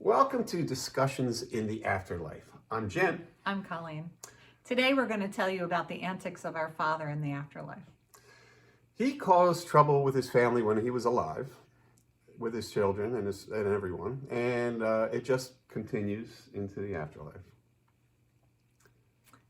Welcome to Discussions in the Afterlife. I'm Jim. I'm Colleen. Today we're going to tell you about the antics of our father in the afterlife. He caused trouble with his family when he was alive, with his children and everyone, and it just continues into the afterlife.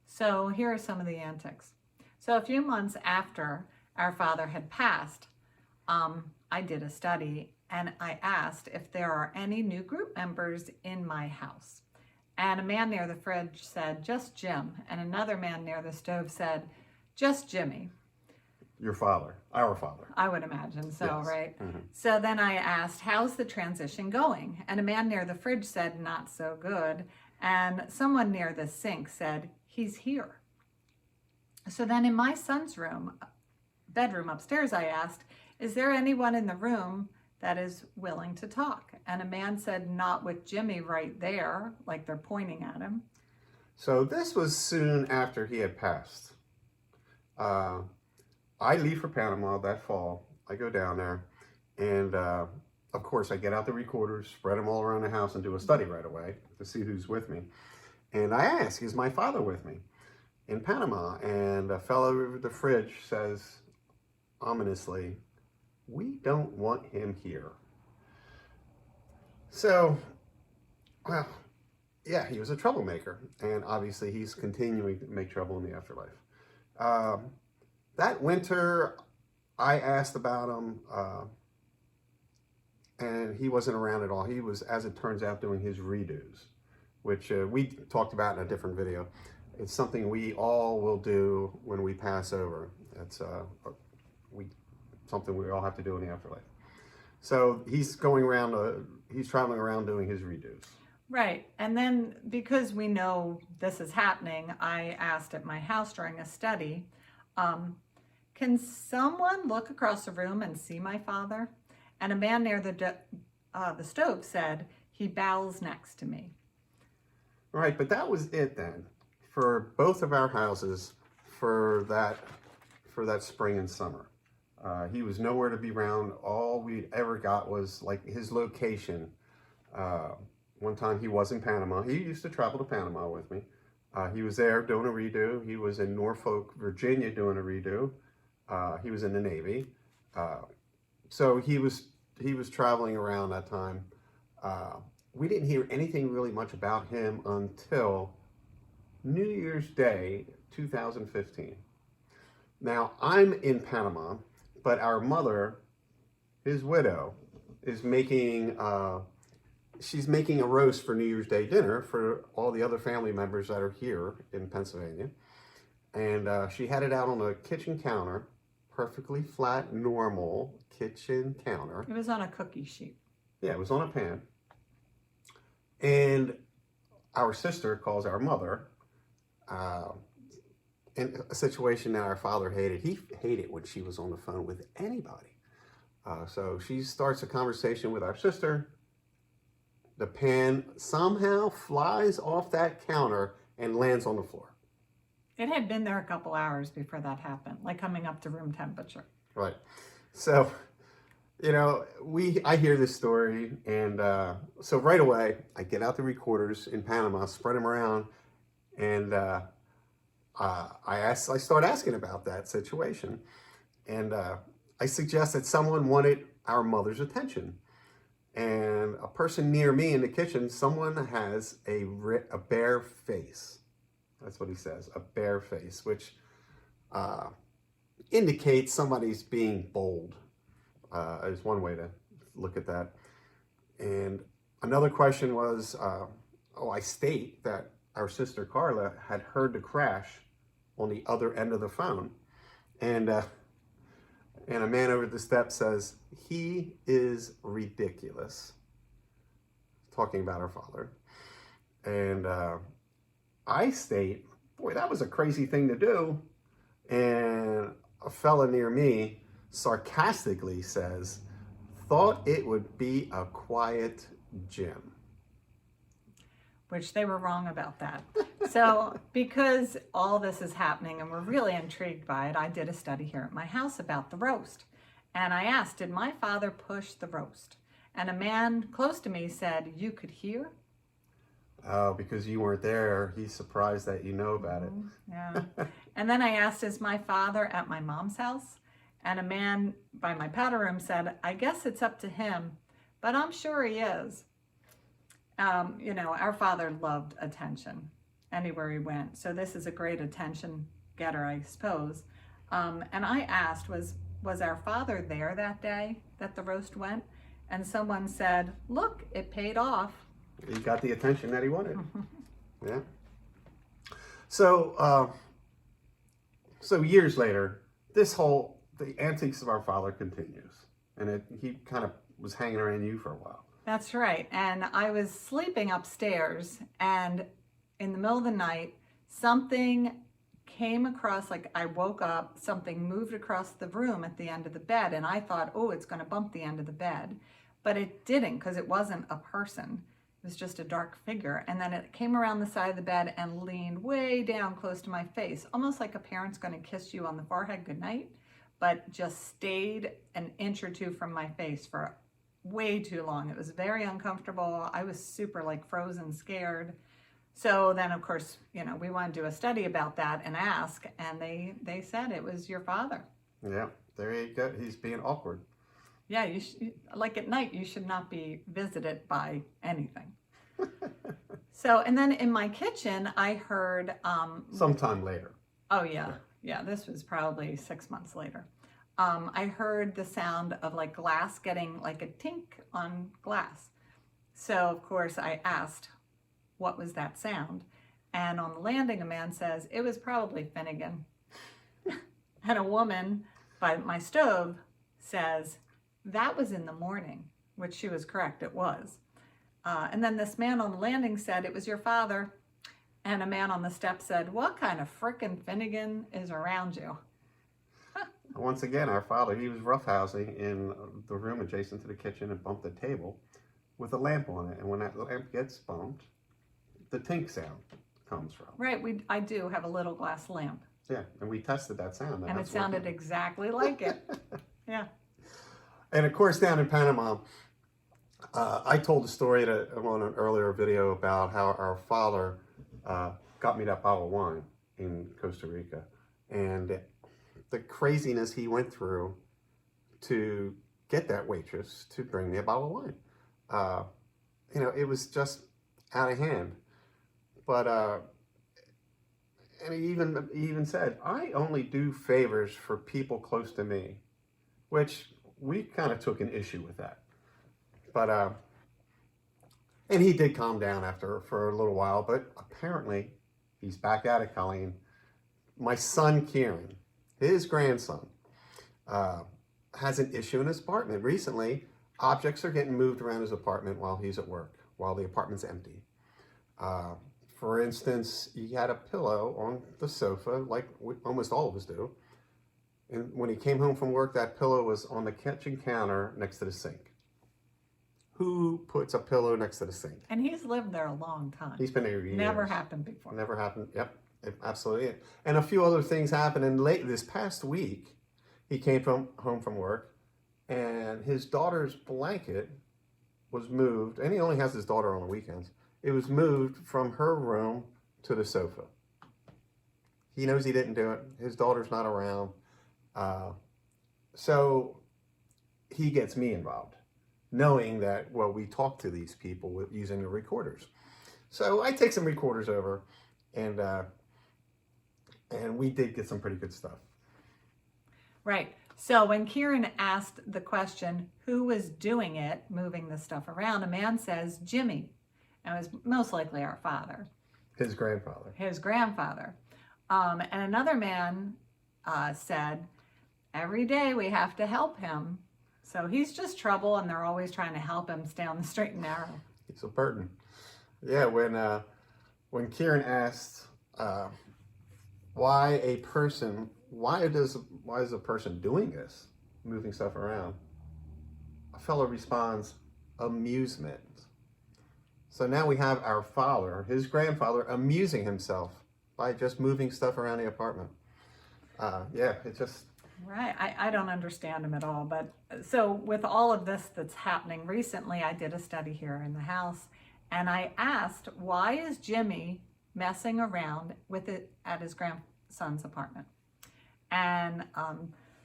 So here are some of the antics. So a few months after our father had passed, I did a study and I asked if there are any new group members in my house. And a man near the fridge said, just Jim. And another man near the stove said, just Jimmy. Your father, our father. I would imagine so, Yes. right? Mm-hmm. So then I asked, how's the transition going? And a man near the fridge said, not so good. And someone near the sink said, he's here. So then in my son's bedroom upstairs, I asked, is there anyone in the room that is willing to talk? And a man said, not with Jimmy right there, like they're pointing at him. So this was soon after he had passed. I leave for Panama that fall. I go down there, and of course I get out the recorders, spread them all around the house, and do a study right away to see who's with me. And I ask, is my father with me in Panama? And a fellow over the fridge says ominously, we don't want him here. So, well, yeah, he was a troublemaker, and obviously he's continuing to make trouble in the afterlife. That winter, I asked about him, and he wasn't around at all. He was, as it turns out, doing his redos, which we talked about in a different video. It's something we all will do when we pass over. It's something we all have to do in the afterlife. So he's going around, he's traveling around doing his redos. Right. And then because we know this is happening, I asked at my house during a study, can someone look across the room and see my father? And a man near the stove said, he bows next to me. Right, but that was it then for both of our houses for that spring and summer. He was nowhere to be around. All we ever got was like his location. One time he was in Panama. He used to travel to Panama with me. He was there doing a redo. He was in Norfolk, Virginia doing a redo. He was in the Navy. So he was traveling around that time. We didn't hear anything really much about him until New Year's Day, 2015. Now, I'm in Panama, but our mother, his widow, is making, she's making a roast for New Year's Day dinner for all the other family members that are here in Pennsylvania. And she had it out on a kitchen counter, perfectly flat, normal kitchen counter. It was on a cookie sheet. Yeah, it was on a pan. And our sister calls our mother, in a situation that our father hated. He hated when she was on the phone with anybody. So she starts a conversation with our sister. The pan somehow flies off that counter and lands on the floor. It had been there a couple hours before that happened, like coming up to room temperature. Right. So, you know, I hear this story, and so right away, I get out the recorders in Panama, spread them around, and I start asking about that situation. And I suggest that someone wanted our mother's attention. And a person near me in the kitchen, someone has a bare face. That's what he says, a bare face, which indicates somebody's being bold, is one way to look at that. And another question was, I state that our sister Carla had heard the crash on the other end of the phone. And a man over the steps says, he is ridiculous. Talking about our father. And I state, boy, that was a crazy thing to do. And a fella near me sarcastically says, thought it would be a quiet Jim. Which they were wrong about that. So because all this is happening and we're really intrigued by it, I did a study here at my house about the roast. And I asked, did my father push the roast? And a man close to me said, "You could hear?" Oh, because you weren't there, he's surprised that you know about it. Yeah. And then I asked, "Is my father at my mom's house?" And a man by my powder room said, "I guess it's up to him, but I'm sure he is." Our father loved attention anywhere he went. So this is a great attention getter, I suppose. And I asked, was our father there that day that the roast went? And someone said, "Look, it paid off." He got the attention that he wanted. Yeah. So, so years later, the antics of our father continues. And he kind of was hanging around you for a while. That's right. And I was sleeping upstairs, and in the middle of the night, something came across, like I woke up, something moved across the room at the end of the bed, and I thought, oh, it's going to bump the end of the bed. But it didn't, because it wasn't a person. It was just a dark figure. And then it came around the side of the bed and leaned way down close to my face, almost like a parent's going to kiss you on the forehead goodnight, but just stayed an inch or two from my face for way too long. It was very uncomfortable. I was super frozen, scared. So then, of course, we wanted to do a study about that and ask, and they said it was your father. Yeah, there you go. He's being awkward. Yeah, like at night, you should not be visited by anything. So, and then in my kitchen, I heard... sometime later. Oh, yeah. Yeah, this was probably 6 months later. I heard the sound of glass getting a tink on glass. So, of course, I asked, what was that sound? And on the landing, a man says, it was probably Finnegan. And a woman by my stove says, that was in the morning, which she was correct, it was. And then this man on the landing said, it was your father. And a man on the step said, what kind of frickin' Finnegan is around you? Once again, our father, he was roughhousing in the room adjacent to the kitchen and bumped the table with a lamp on it. And when that lamp gets bumped, the tink sound comes from. Right, I do have a little glass lamp. Yeah, and we tested that sound. And it sounded exactly like it. Yeah. And of course, down in Panama, I told a story on an earlier video about how our father got me that bottle of wine in Costa Rica. And the craziness he went through to get that waitress to bring me a bottle of wine. It was just out of hand. But, and he even said, I only do favors for people close to me, which we kind of took an issue with that. But, and he did calm down for a little while, but apparently he's back at it, Colleen. My son, Kieran, his grandson, has an issue in his apartment. Recently, objects are getting moved around his apartment while he's at work, while the apartment's empty. For instance, he had a pillow on the sofa, like almost all of us do. And when he came home from work, that pillow was on the kitchen counter next to the sink. Who puts a pillow next to the sink? And he's lived there a long time. He's been there years. Never happened before. Never happened. Yep, absolutely. And a few other things happened. And late this past week, he came home from work, and his daughter's blanket was moved. And he only has his daughter on the weekends. It was moved from her room to the sofa. He knows he didn't do it. His daughter's not around. So he gets me involved, knowing that, well, we talk to these people using the recorders. So I take some recorders over, and we did get some pretty good stuff. Right. So when Kieran asked the question, who was doing it, moving the stuff around, a man says, Jimmy. And it was most likely our father. His grandfather. His grandfather. And another man said, every day we have to help him. So he's just trouble, and they're always trying to help him stay on the straight and narrow. He's a burden. Yeah, when Kieran asked why is a person doing this, moving stuff around, a fellow responds, amusement. So now we have our father, his grandfather, amusing himself by just moving stuff around the apartment. Yeah, it just... Right. I don't understand him at all. But so, with all of this that's happening recently, I did a study here in the house and I asked, why is Jimmy messing around with it at his grandson's apartment? And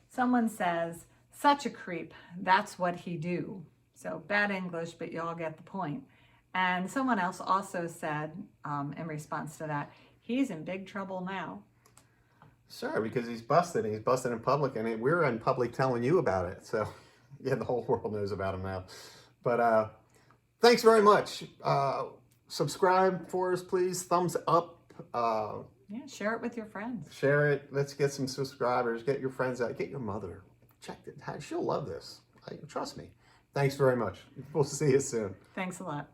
someone says, such a creep. That's what he do. So, bad English, but you all get the point. And someone else also said, in response to that, he's in big trouble now. Sure, because he's busted. He's busted in public, and we're in public telling you about it. So, yeah, the whole world knows about him now. But thanks very much. Subscribe for us, please. Thumbs up. Yeah, share it with your friends. Share it. Let's get some subscribers. Get your friends out. Get your mother. Check it. She'll love this. Trust me. Thanks very much. We'll see you soon. Thanks a lot.